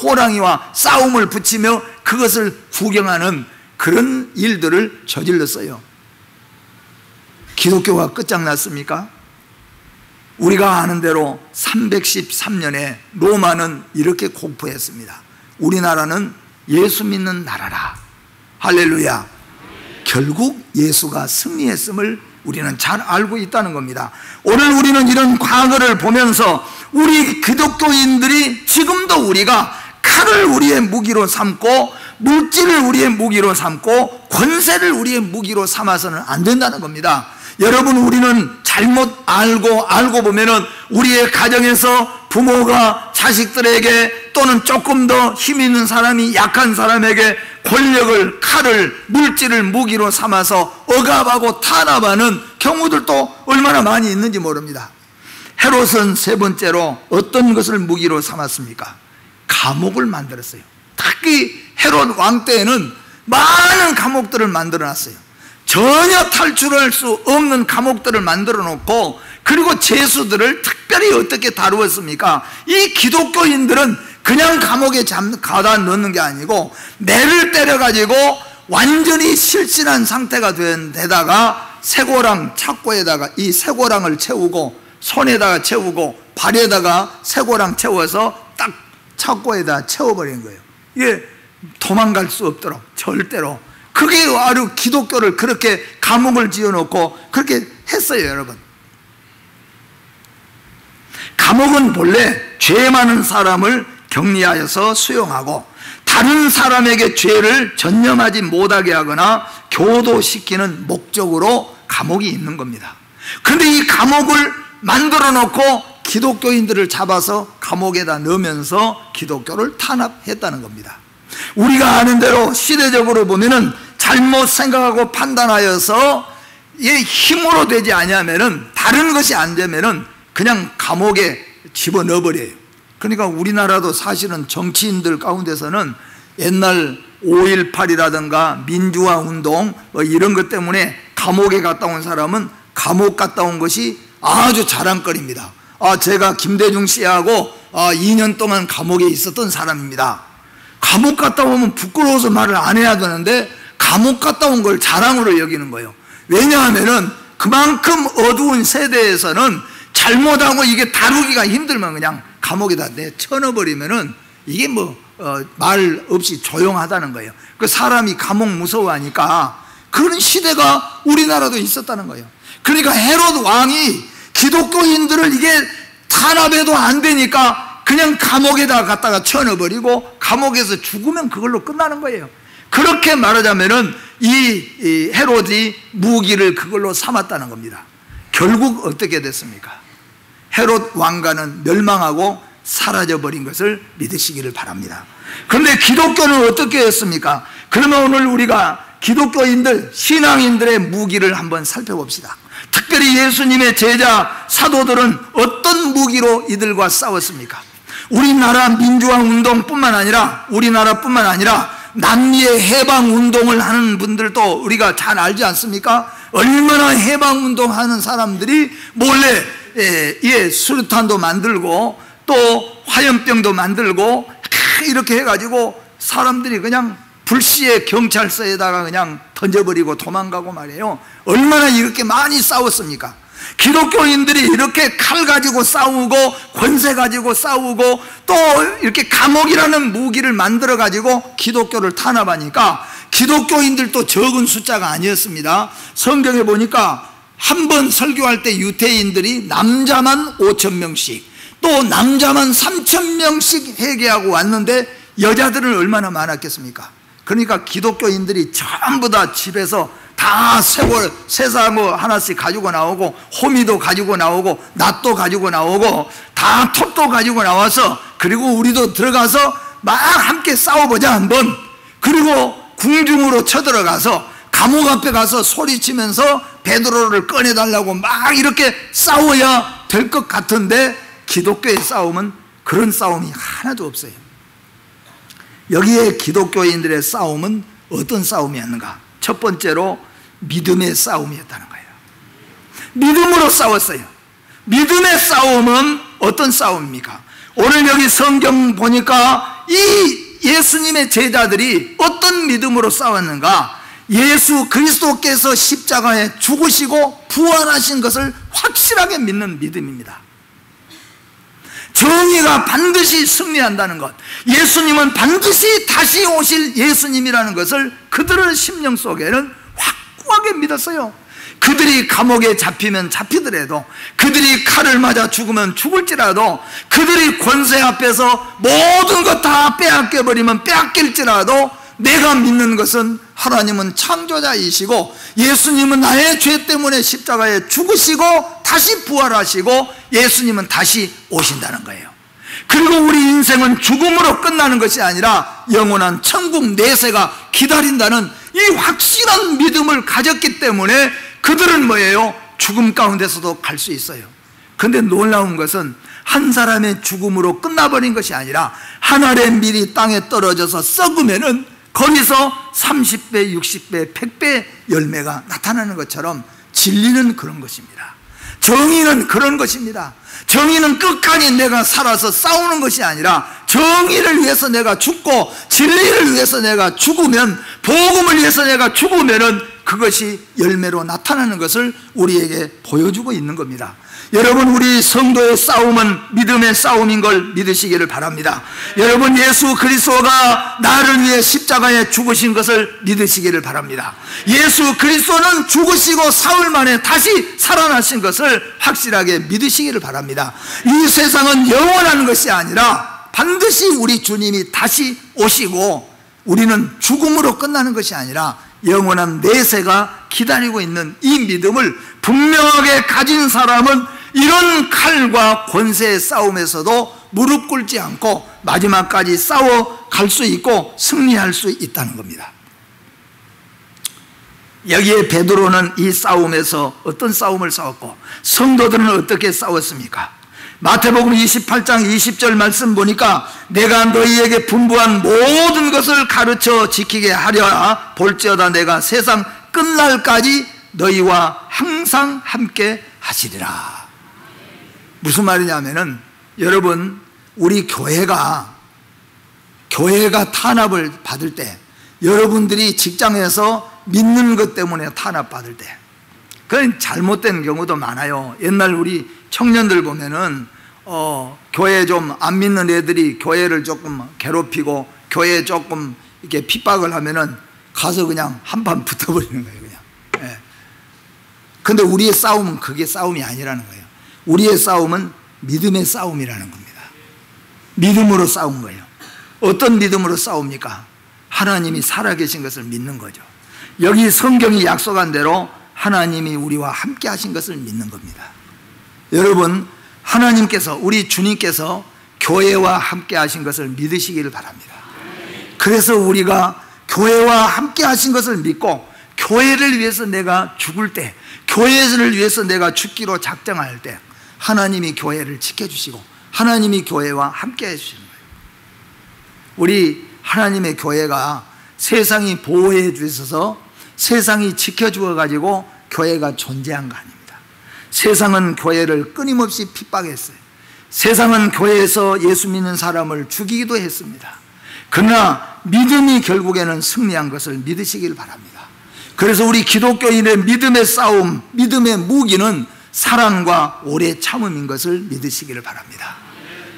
호랑이와 싸움을 붙이며 그것을 구경하는 그런 일들을 저질렀어요. 기독교가 끝장났습니까? 우리가 아는 대로 313년에 로마는 이렇게 공포했습니다. 우리나라는 예수 믿는 나라라. 할렐루야. 결국 예수가 승리했음을 우리는 잘 알고 있다는 겁니다. 오늘 우리는 이런 과거를 보면서 우리 기독교인들이 지금도 우리가 칼을 우리의 무기로 삼고 물질을 우리의 무기로 삼고 권세를 우리의 무기로 삼아서는 안 된다는 겁니다. 여러분, 우리는 잘못 알고 보면은 우리의 가정에서 부모가 자식들에게 또는 조금 더 힘 있는 사람이 약한 사람에게 권력을, 칼을, 물질을 무기로 삼아서 억압하고 탄압하는 경우들도 얼마나 많이 있는지 모릅니다. 헤롯은 세 번째로 어떤 것을 무기로 삼았습니까? 감옥을 만들었어요. 특히 헤롯 왕 때에는 많은 감옥들을 만들어 놨어요. 전혀 탈출할 수 없는 감옥들을 만들어 놓고, 그리고 죄수들을 특별히 어떻게 다루었습니까? 이 기독교인들은 그냥 감옥에 가다 넣는 게 아니고 매를 때려가지고 완전히 실신한 상태가 된 데다가 쇠고랑 착고에다가 이 쇠고랑을 채우고, 손에다가 채우고 발에다가 쇠고랑 채워서 딱 착고에다 채워버린 거예요. 이게 도망갈 수 없도록 절대로. 그게 바로 기독교를 그렇게 감옥을 지어놓고 그렇게 했어요. 여러분, 감옥은 본래 죄 많은 사람을 격리하여서 수용하고 다른 사람에게 죄를 전념하지 못하게 하거나 교도시키는 목적으로 감옥이 있는 겁니다. 그런데 이 감옥을 만들어 놓고 기독교인들을 잡아서 감옥에다 넣으면서 기독교를 탄압했다는 겁니다. 우리가 아는 대로 시대적으로 보면은 잘못 생각하고 판단하여서 힘으로 되지 아니하면은, 다른 것이 안 되면은 그냥 감옥에 집어넣어 버려요. 그러니까 우리나라도 사실은 정치인들 가운데서는 옛날 5.18이라든가 민주화 운동 이런 것 때문에 감옥에 갔다 온 사람은 감옥 갔다 온 것이 아주 자랑거리입니다. 제가 김대중 씨하고 2년 동안 감옥에 있었던 사람입니다. 감옥 갔다 오면 부끄러워서 말을 안 해야 되는데 감옥 갔다 온 걸 자랑으로 여기는 거예요. 왜냐하면은 그만큼 어두운 세대에서는 잘못하고 이게 다루기가 힘들면 그냥 감옥에다 쳐넣어버리면은 이게 말 없이 조용하다는 거예요. 그 사람이 감옥 무서워하니까 그런 시대가 우리나라도 있었다는 거예요. 그러니까 헤롯 왕이 기독교인들을 이게 탄압해도 안 되니까 그냥 감옥에다 갖다가 쳐넣어버리고 감옥에서 죽으면 그걸로 끝나는 거예요. 그렇게 말하자면은 이 헤롯이 무기를 그걸로 삼았다는 겁니다. 결국 어떻게 됐습니까? 헤롯 왕가는 멸망하고 사라져버린 것을 믿으시기를 바랍니다. 그런데 기독교는 어떻게 했습니까? 그러면 오늘 우리가 기독교인들, 신앙인들의 무기를 한번 살펴봅시다. 특별히 예수님의 제자 사도들은 어떤 무기로 이들과 싸웠습니까? 우리나라 민주화 운동뿐만 아니라, 우리나라뿐만 아니라 남미의 해방 운동을 하는 분들도 우리가 잘 알지 않습니까? 얼마나 해방 운동하는 사람들이 몰래 수류탄도 만들고 또 화염병도 만들고 이렇게 해가지고 사람들이 그냥 불시에 경찰서에다가 그냥 던져버리고 도망가고 말이에요. 얼마나 이렇게 많이 싸웠습니까? 기독교인들이 이렇게 칼 가지고 싸우고 권세 가지고 싸우고 또 이렇게 감옥이라는 무기를 만들어 가지고 기독교를 탄압하니까 기독교인들도 적은 숫자가 아니었습니다. 성경에 보니까 한 번 설교할 때 유태인들이 남자만 5,000명씩 또 남자만 3,000명씩 회개하고 왔는데 여자들은 얼마나 많았겠습니까? 그러니까 기독교인들이 전부 다 집에서 다 쇠사모 하나씩 가지고 나오고 호미도 가지고 나오고 낫도 가지고 나오고 다 톱도 가지고 나와서, 그리고 우리도 들어가서 막 함께 싸워보자 한번. 그리고 궁중으로 쳐들어가서 감옥 앞에 가서 소리치면서 베드로를 꺼내달라고 막 이렇게 싸워야 될 것 같은데 기독교의 싸움은 그런 싸움이 하나도 없어요. 여기에 기독교인들의 싸움은 어떤 싸움이었는가? 첫 번째로 믿음의 싸움이었다는 거예요. 믿음으로 싸웠어요. 믿음의 싸움은 어떤 싸움입니까? 오늘 여기 성경 보니까 이 예수님의 제자들이 어떤 믿음으로 싸웠는가? 예수 그리스도께서 십자가에 죽으시고 부활하신 것을 확실하게 믿는 믿음입니다. 정의가 반드시 승리한다는 것, 예수님은 반드시 다시 오실 예수님이라는 것을 그들의 심령 속에는 확고하게 믿었어요. 그들이 감옥에 잡히면 잡히더라도, 그들이 칼을 맞아 죽으면 죽을지라도, 그들이 권세 앞에서 모든 것 다 빼앗겨버리면 빼앗길지라도 내가 믿는 것은 하나님은 창조자이시고 예수님은 나의 죄 때문에 십자가에 죽으시고 다시 부활하시고 예수님은 다시 오신다는 거예요. 그리고 우리 인생은 죽음으로 끝나는 것이 아니라 영원한 천국 내세가 기다린다는 이 확실한 믿음을 가졌기 때문에 그들은 뭐예요? 죽음 가운데서도 갈 수 있어요. 그런데 놀라운 것은 한 사람의 죽음으로 끝나버린 것이 아니라 한 알의 밀이 땅에 떨어져서 썩으면은 거기서 30배, 60배, 100배 열매가 나타나는 것처럼 진리는 그런 것입니다. 정의는 그런 것입니다. 정의는 끝까지 내가 살아서 싸우는 것이 아니라 정의를 위해서 내가 죽고 진리를 위해서 내가 죽으면, 복음을 위해서 내가 죽으면은 그것이 열매로 나타나는 것을 우리에게 보여주고 있는 겁니다. 여러분, 우리 성도의 싸움은 믿음의 싸움인 걸 믿으시기를 바랍니다. 여러분, 예수 그리스도가 나를 위해 십자가에 죽으신 것을 믿으시기를 바랍니다. 예수 그리스도는 죽으시고 사흘 만에 다시 살아나신 것을 확실하게 믿으시기를 바랍니다. 이 세상은 영원한 것이 아니라 반드시 우리 주님이 다시 오시고 우리는 죽음으로 끝나는 것이 아니라 영원한 내세가 기다리고 있는 이 믿음을 분명하게 가진 사람은 이런 칼과 권세의 싸움에서도 무릎 꿇지 않고 마지막까지 싸워 갈 수 있고 승리할 수 있다는 겁니다. 여기에 베드로는 이 싸움에서 어떤 싸움을 싸웠고 성도들은 어떻게 싸웠습니까? 마태복음 28장 20절 말씀 보니까 내가 너희에게 분부한 모든 것을 가르쳐 지키게 하려라. 볼지어다 내가 세상 끝날까지 너희와 항상 함께 하시리라. 무슨 말이냐면은, 여러분, 우리 교회가 탄압을 받을 때, 여러분들이 직장에서 믿는 것 때문에 탄압받을 때, 그건 잘못된 경우도 많아요. 옛날 우리 청년들 보면은 교회 좀 안 믿는 애들이 교회를 조금 괴롭히고 교회에 조금 이렇게 핍박을 하면은 가서 그냥 한판 붙어버리는 거예요, 그냥. 예. 근데 우리의 싸움은 그게 싸움이 아니라는 거예요. 우리의 싸움은 믿음의 싸움이라는 겁니다. 믿음으로 싸운 거예요. 어떤 믿음으로 싸웁니까? 하나님이 살아계신 것을 믿는 거죠. 여기 성경이 약속한 대로 하나님이 우리와 함께 하신 것을 믿는 겁니다. 여러분, 하나님께서, 우리 주님께서 교회와 함께 하신 것을 믿으시기를 바랍니다. 그래서 우리가 교회와 함께 하신 것을 믿고 교회를 위해서 내가 죽을 때, 교회를 위해서 내가 죽기로 작정할 때 하나님이 교회를 지켜주시고 하나님이 교회와 함께 해주시는 거예요. 우리 하나님의 교회가 세상이 보호해 주셔서 세상이 지켜주어 가지고 교회가 존재한 거 아닙니다. 세상은 교회를 끊임없이 핍박했어요. 세상은 교회에서 예수 믿는 사람을 죽이기도 했습니다. 그러나 믿음이 결국에는 승리한 것을 믿으시길 바랍니다. 그래서 우리 기독교인의 믿음의 싸움, 믿음의 무기는 사랑과 오래 참음인 것을 믿으시기를 바랍니다.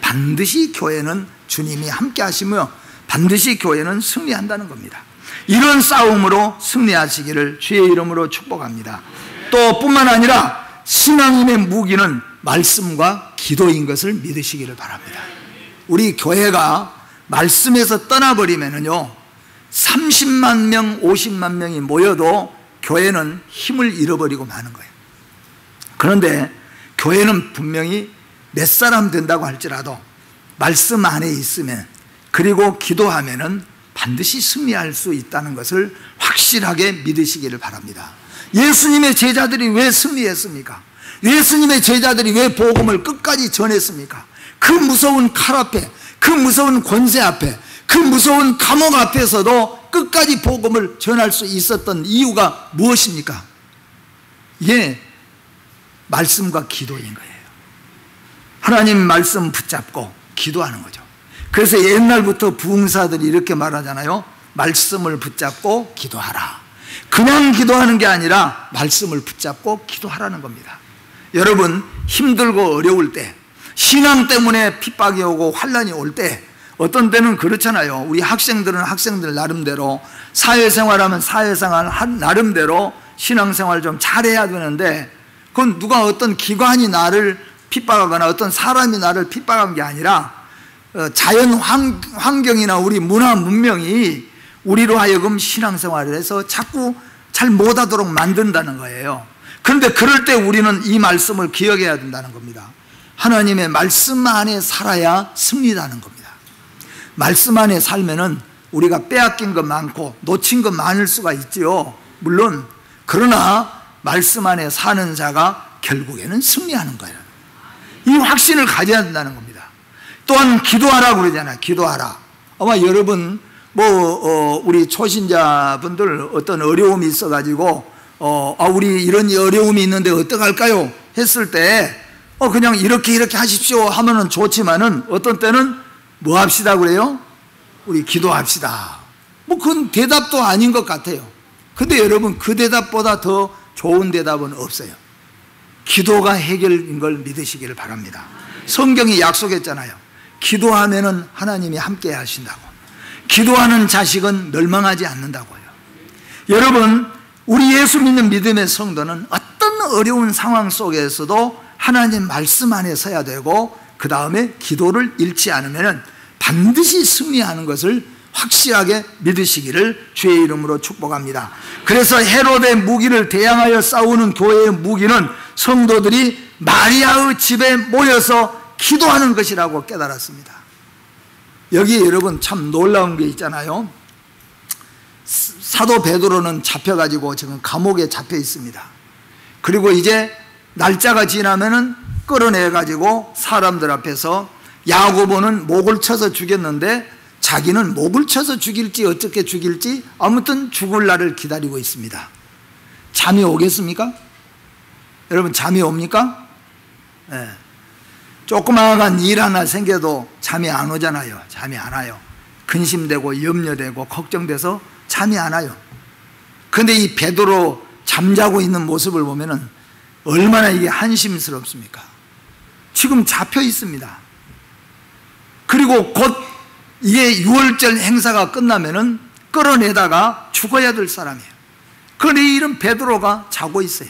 반드시 교회는 주님이 함께 하시며 반드시 교회는 승리한다는 겁니다. 이런 싸움으로 승리하시기를 주의 이름으로 축복합니다. 또 뿐만 아니라 신앙인의 무기는 말씀과 기도인 것을 믿으시기를 바랍니다. 우리 교회가 말씀에서 떠나버리면요 30만 명, 50만 명이 모여도 교회는 힘을 잃어버리고 마는 거예요. 그런데 교회는 분명히 몇 사람 된다고 할지라도 말씀 안에 있으면, 그리고 기도하면은 반드시 승리할 수 있다는 것을 확실하게 믿으시기를 바랍니다. 예수님의 제자들이 왜 승리했습니까? 예수님의 제자들이 왜 복음을 끝까지 전했습니까? 그 무서운 칼 앞에, 그 무서운 권세 앞에, 그 무서운 감옥 앞에서도 끝까지 복음을 전할 수 있었던 이유가 무엇입니까? 예, 말씀과 기도인 거예요. 하나님 말씀 붙잡고 기도하는 거죠. 그래서 옛날부터 부흥사들이 이렇게 말하잖아요. 말씀을 붙잡고 기도하라. 그냥 기도하는 게 아니라 말씀을 붙잡고 기도하라는 겁니다. 여러분, 힘들고 어려울 때, 신앙 때문에 핍박이 오고 환난이 올 때, 어떤 때는 그렇잖아요. 우리 학생들은 학생들 나름대로, 사회생활하면 사회생활 나름대로 신앙생활 좀 잘해야 되는데, 그건 누가 어떤 기관이 나를 핍박하거나 어떤 사람이 나를 핍박한 게 아니라 자연 환경이나 우리 문화 문명이 우리로 하여금 신앙생활을 해서 자꾸 잘 못하도록 만든다는 거예요. 그런데 그럴 때 우리는 이 말씀을 기억해야 된다는 겁니다. 하나님의 말씀 안에 살아야 승리라는 겁니다. 말씀 안에 살면은 우리가 빼앗긴 것 많고 놓친 것 많을 수가 있지요. 물론 그러나 말씀 안에 사는 자가 결국에는 승리하는 거예요. 이 확신을 가져야 된다는 겁니다. 또한 기도하라고 그러잖아요. 기도하라. 아마 여러분 우리 초신자분들 어떤 어려움이 있어가지고 우리 이런 어려움이 있는데 어떡할까요? 했을 때 그냥 이렇게 하십시오 하면은 좋지만은 어떤 때는 뭐 합시다 그래요? 우리 기도합시다. 그건 대답도 아닌 것 같아요. 근데 여러분, 그 대답보다 더 좋은 대답은 없어요. 기도가 해결인 걸 믿으시기를 바랍니다. 성경이 약속했잖아요. 기도하면은 하나님이 함께 하신다고. 기도하는 자식은 멸망하지 않는다고요. 여러분, 우리 예수 믿는 믿음의 성도는 어떤 어려운 상황 속에서도 하나님 말씀 안에 서야 되고, 그 다음에 기도를 잃지 않으면 반드시 승리하는 것을 확실하게 믿으시기를 주의 이름으로 축복합니다. 그래서 헤롯의 무기를 대항하여 싸우는 교회의 무기는 성도들이 마리아의 집에 모여서 기도하는 것이라고 깨달았습니다. 여기 여러분 참 놀라운 게 있잖아요. 사도 베드로는 잡혀가지고 지금 감옥에 잡혀 있습니다. 그리고 이제 날짜가 지나면은 끌어내가지고 사람들 앞에서 야고보는 목을 쳐서 죽였는데 자기는 목을 쳐서 죽일지 어떻게 죽일지 아무튼 죽을 날을 기다리고 있습니다. 잠이 오겠습니까? 여러분, 잠이 옵니까? 네. 조그마한 일 하나 생겨도 잠이 안 오잖아요. 잠이 안 와요. 근심되고 염려되고 걱정돼서 잠이 안 와요. 그런데 이 베드로 잠자고 있는 모습을 보면은 얼마나 이게 한심스럽습니까? 지금 잡혀 있습니다. 그리고 곧 이게 6월절 행사가 끝나면은 끌어내다가 죽어야 될 사람이에요. 그런데 이런 베드로가 자고 있어요.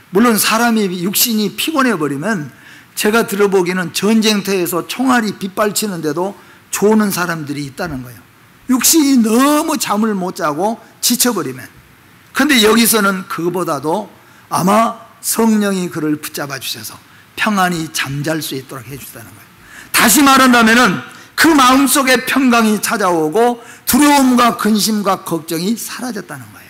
물론 사람이 육신이 피곤해 버리면 제가 들어보기에는 전쟁터에서 총알이 빗발치는데도 조는 사람들이 있다는 거예요. 육신이 너무 잠을 못 자고 지쳐버리면. 그런데 여기서는 그거보다도 아마 성령이 그를 붙잡아 주셔서 평안히 잠잘 수 있도록 해주셨다는 거예요. 다시 말한다면은 그 마음속에 평강이 찾아오고 두려움과 근심과 걱정이 사라졌다는 거예요.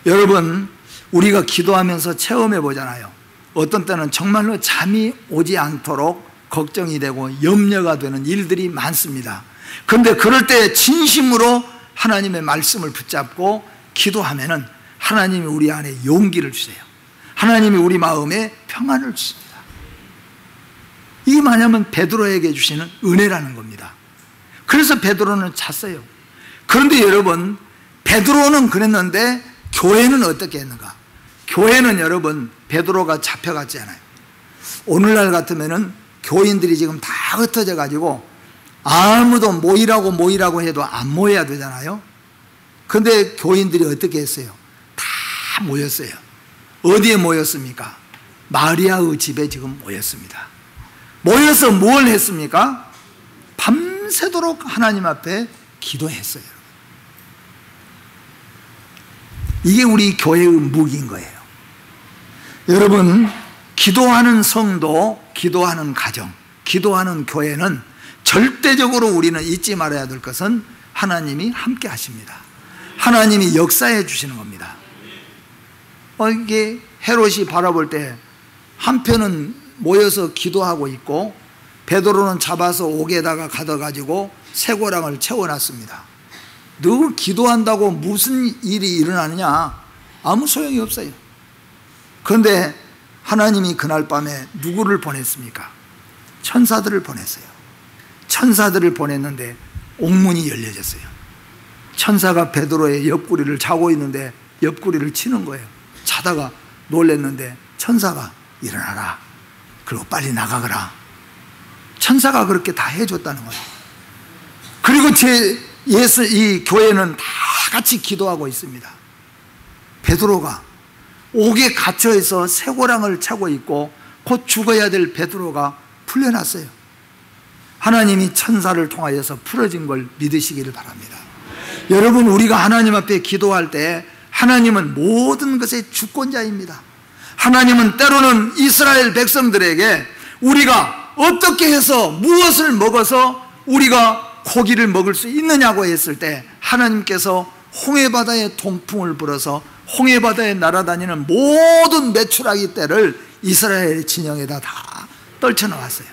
여러분, 우리가 기도하면서 체험해 보잖아요. 어떤 때는 정말로 잠이 오지 않도록 걱정이 되고 염려가 되는 일들이 많습니다. 그런데 그럴 때 진심으로 하나님의 말씀을 붙잡고 기도하면은 하나님이 우리 안에 용기를 주세요. 하나님이 우리 마음에 평안을 주십니다. 이게 뭐냐면 베드로에게 주시는 은혜라는 겁니다. 그래서 베드로는 잤어요. 그런데 여러분, 베드로는 그랬는데 교회는 어떻게 했는가? 교회는 여러분, 베드로가 잡혀갔지 않아요. 오늘날 같으면은 교인들이 지금 다 흩어져 가지고 아무도 모이라고 해도 안 모여야 되잖아요. 그런데 교인들이 어떻게 했어요? 다 모였어요. 어디에 모였습니까? 마리아의 집에 지금 모였습니다. 모여서 뭘 했습니까? 밤새도록 하나님 앞에 기도했어요. 이게 우리 교회의 무기인 거예요. 여러분, 기도하는 성도, 기도하는 가정, 기도하는 교회는 절대적으로 우리는 잊지 말아야 될 것은 하나님이 함께 하십니다. 하나님이 역사해 주시는 겁니다. 이게 헤롯이 바라볼 때 한편은 모여서 기도하고 있고 베드로는 잡아서 옥에다가 가둬가지고 쇠고랑을 채워놨습니다. 누구 기도한다고 무슨 일이 일어나느냐? 아무 소용이 없어요. 그런데 하나님이 그날 밤에 누구를 보냈습니까? 천사들을 보냈어요. 천사들을 보냈는데 옥문이 열려졌어요. 천사가 베드로의 옆구리를 자고 있는데 옆구리를 치는 거예요. 자다가 놀랬는데 천사가 일어나라, 그리고 빨리 나가거라. 천사가 그렇게 다 해줬다는 거예요. 그리고 이 교회는 다 같이 기도하고 있습니다. 베드로가 옥에 갇혀있어 쇠고랑을 차고 있고 곧 죽어야 될 베드로가 풀려났어요. 하나님이 천사를 통하여서 풀어진 걸 믿으시기를 바랍니다. 여러분, 우리가 하나님 앞에 기도할 때 하나님은 모든 것의 주권자입니다. 하나님은 때로는 이스라엘 백성들에게 우리가 어떻게 해서 무엇을 먹어서 우리가 고기를 먹을 수 있느냐고 했을 때 하나님께서 홍해바다에 동풍을 불어서 홍해바다에 날아다니는 모든 메추라기 떼를 이스라엘 진영에다 다 떨쳐놓았어요.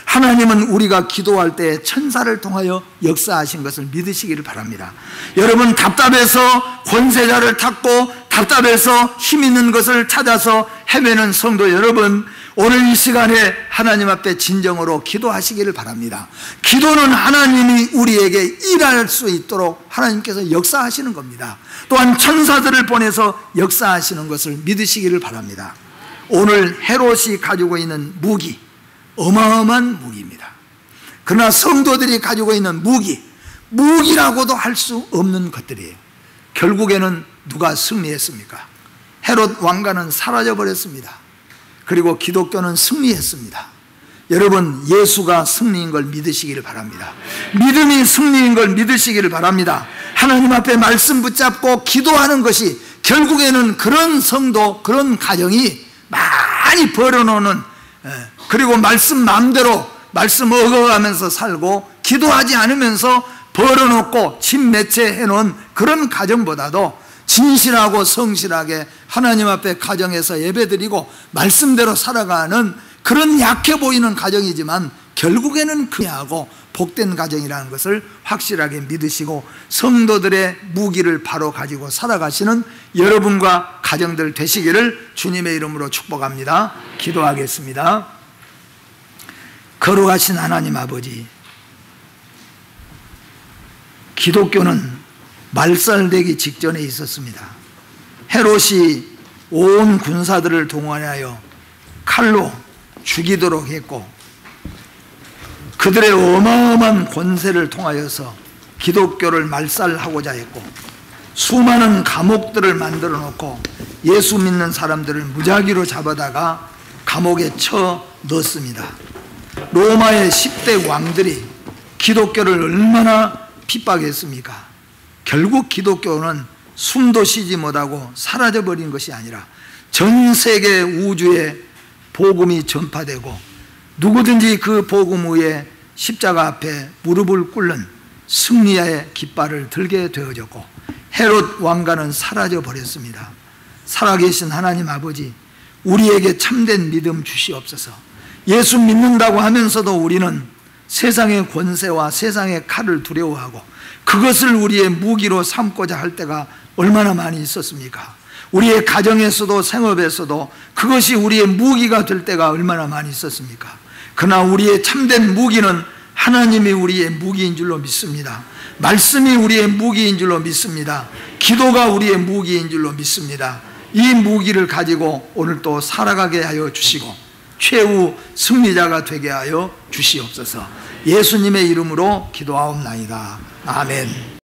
하나님은 우리가 기도할 때 천사를 통하여 역사하신 것을 믿으시기를 바랍니다. 여러분, 답답해서 권세자를 찾고 답답해서 힘 있는 것을 찾아서 헤매는 성도 여러분, 오늘 이 시간에 하나님 앞에 진정으로 기도하시기를 바랍니다. 기도는 하나님이 우리에게 일할 수 있도록 하나님께서 역사하시는 겁니다. 또한 천사들을 보내서 역사하시는 것을 믿으시기를 바랍니다. 오늘 헤롯이 가지고 있는 무기, 어마어마한 무기입니다. 그러나 성도들이 가지고 있는 무기라고도 할 수 없는 것들이에요. 결국에는 누가 승리했습니까? 헤롯 왕가는 사라져버렸습니다. 그리고 기독교는 승리했습니다. 여러분, 예수가 승리인 걸 믿으시기를 바랍니다. 믿음이 승리인 걸 믿으시기를 바랍니다. 하나님 앞에 말씀 붙잡고 기도하는 것이 결국에는 그런 성도, 그런 가정이 많이 벌어놓는, 그리고 말씀 마음대로 말씀 어거하면서 살고 기도하지 않으면서 벌어놓고 침 매체해 놓은 그런 가정보다도 진실하고 성실하게 하나님 앞에 가정에서 예배드리고 말씀대로 살아가는 그런 약해 보이는 가정이지만 결국에는 그하고 복된 가정이라는 것을 확실하게 믿으시고 성도들의 무기를 바로 가지고 살아가시는 여러분과 가정들 되시기를 주님의 이름으로 축복합니다. 기도하겠습니다. 거룩하신 하나님 아버지, 기독교는 말살되기 직전에 있었습니다. 헤롯이 온 군사들을 동원하여 칼로 죽이도록 했고 그들의 어마어마한 권세를 통하여서 기독교를 말살하고자 했고 수많은 감옥들을 만들어 놓고 예수 믿는 사람들을 무작위로 잡아다가 감옥에 쳐 넣습니다. 로마의 10대 왕들이 기독교를 얼마나 핍박했습니까? 결국 기독교는 숨도 쉬지 못하고 사라져버린 것이 아니라 전 세계 우주에 복음이 전파되고 누구든지 그 복음 위에 십자가 앞에 무릎을 꿇는 승리의 깃발을 들게 되어졌고 헤롯 왕가는 사라져버렸습니다. 살아계신 하나님 아버지, 우리에게 참된 믿음 주시옵소서. 예수 믿는다고 하면서도 우리는 세상의 권세와 세상의 칼을 두려워하고 그것을 우리의 무기로 삼고자 할 때가 얼마나 많이 있었습니까? 우리의 가정에서도 생업에서도 그것이 우리의 무기가 될 때가 얼마나 많이 있었습니까? 그러나 우리의 참된 무기는 하나님이 우리의 무기인 줄로 믿습니다. 말씀이 우리의 무기인 줄로 믿습니다. 기도가 우리의 무기인 줄로 믿습니다. 이 무기를 가지고 오늘 또 살아가게 하여 주시고 최후 승리자가 되게 하여 주시옵소서. 예수님의 이름으로 기도하옵나이다. 아멘.